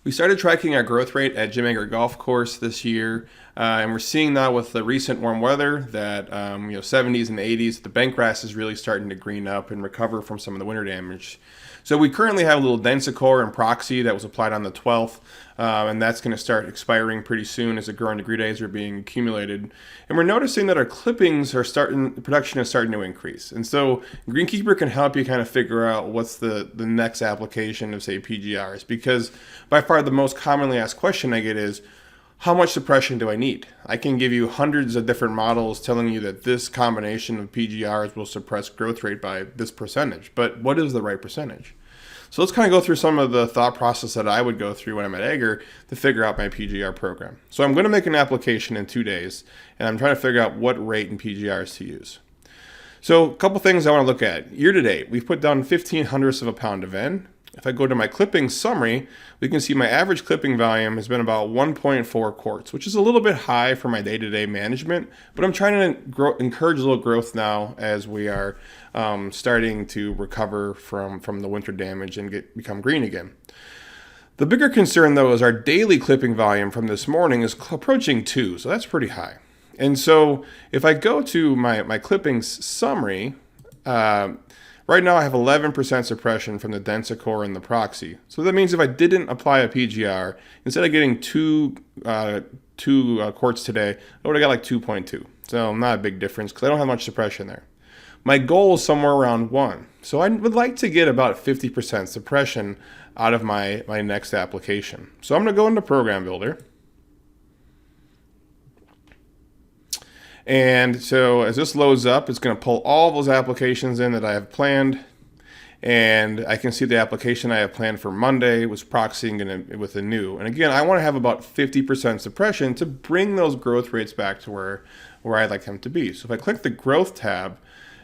We started tracking our growth rate at Ager Golf Course this year, and we're seeing now with the recent warm weather that 70s and 80s, the bent grass is really starting to green up and recover from some of the winter damage. So we currently have a little Densicor and Proxy that was applied on the 12th, and that's going to start expiring pretty soon as the growing degree days are being accumulated. And we're noticing that our clippings are production is starting to increase. And so GreenKeeper can help you kind of figure out what's the next application of, say, PGRs, because by far the most commonly asked question I get is, how much suppression do I need? I can give you hundreds of different models telling you that this combination of PGRs will suppress growth rate by this percentage, but what is the right percentage? So let's kind of go through some of the thought process that I would go through when I'm at Ager to figure out my PGR program. So I'm going to make an application in 2 days, and I'm trying to figure out what rate in PGRs to use. So a couple things I want to look at. Year to date, we've put down 15 hundredths of a pound of N. If I go to my clipping summary, we can see my average clipping volume has been about 1.4 quarts, which is a little bit high for my day-to-day management, but I'm trying to encourage a little growth now as we are starting to recover from the winter damage and become green again. The bigger concern, though, is our daily clipping volume from this morning is approaching 2, so that's pretty high. And so if I go to my clippings summary, right now I have 11% suppression from the Densicor and the Proxy. So that means if I didn't apply a PGR, instead of getting two quarts today, I would have got like 2.2. So not a big difference because I don't have much suppression there. My goal is somewhere around 1. So I would like to get about 50% suppression out of my next application. So I'm going to go into Program Builder. And so as this loads up, it's going to pull all those applications in that I have planned. And I can see the application I have planned for Monday was proxying with a new. And again, I want to have about 50% suppression to bring those growth rates back to where I'd like them to be. So if I click the Growth tab,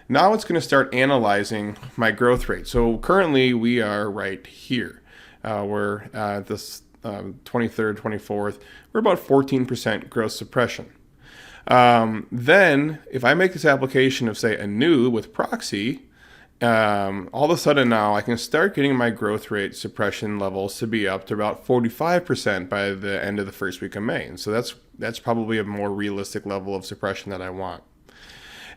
now it's going to start analyzing my growth rate. So currently we are right here. We're at this 23rd, 24th. We're about 14% growth suppression. Then if I make this application of, say, a new with Proxy, all of a sudden now I can start getting my growth rate suppression levels to be up to about 45% by the end of the first week of May. And so that's probably a more realistic level of suppression that I want.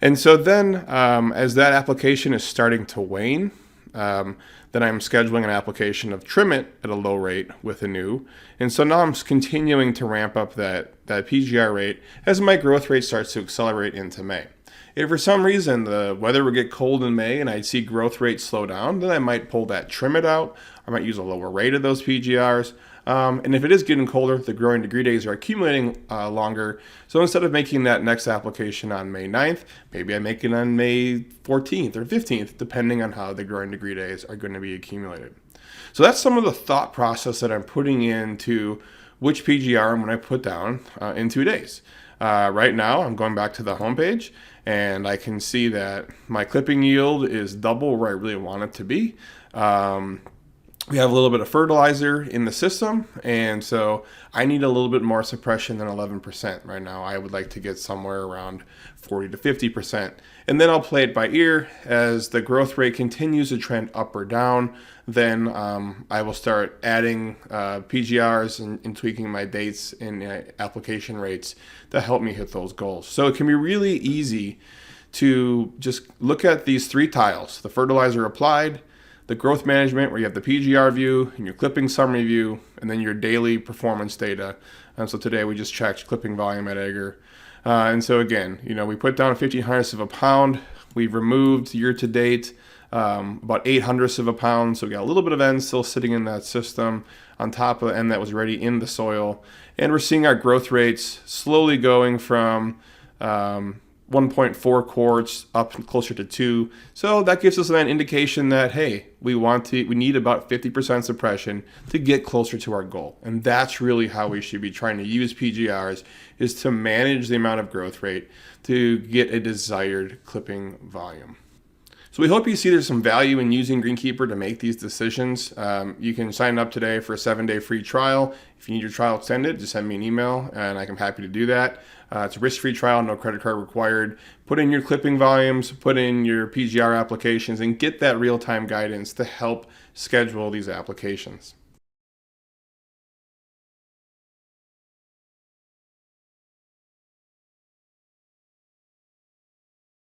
And so then as that application is starting to wane, then I'm scheduling an application of Trim It at a low rate with a new. And so now I'm continuing to ramp up that PGR rate as my growth rate starts to accelerate into May. If for some reason the weather would get cold in May and I see growth rates slow down, then I might pull that Trim It out. I might use a lower rate of those PGRs. And if it is getting colder, the growing degree days are accumulating longer. So instead of making that next application on May 9th, maybe I make it on May 14th or 15th, depending on how the growing degree days are going to be accumulated. So that's some of the thought process that I'm putting into which PGR I'm going to put down in 2 days. Right now, I'm going back to the homepage, and I can see that my clipping yield is double where I really want it to be. We have a little bit of fertilizer in the system, and so I need a little bit more suppression than 11% right now. I would like to get somewhere around 40 to 50%. And then I'll play it by ear. As the growth rate continues to trend up or down, then I will start adding PGRs and tweaking my dates and application rates to help me hit those goals. So it can be really easy to just look at these 3 tiles: the fertilizer applied, the growth management, where you have the PGR view and your clipping summary view, and then your daily performance data. And so today we just checked clipping volume at Ager. And so again, we put down 15 hundredths of a pound. We've removed year to date about 8 hundredths of a pound. So we got a little bit of N still sitting in that system on top of N that was already in the soil. And we're seeing our growth rates slowly going from 1.4 quarts up closer to 2. So that gives us an indication that, hey, we need about 50% suppression to get closer to our goal. And that's really how we should be trying to use PGRs, is to manage the amount of growth rate to get a desired clipping volume. So we hope you see there's some value in using GreenKeeper to make these decisions. You can sign up today for a 7-day free trial. If you need your trial extended, just send me an email and I'm happy to do that. It's a risk-free trial, no credit card required. Put in your clipping volumes, put in your PGR applications, and get that real-time guidance to help schedule these applications.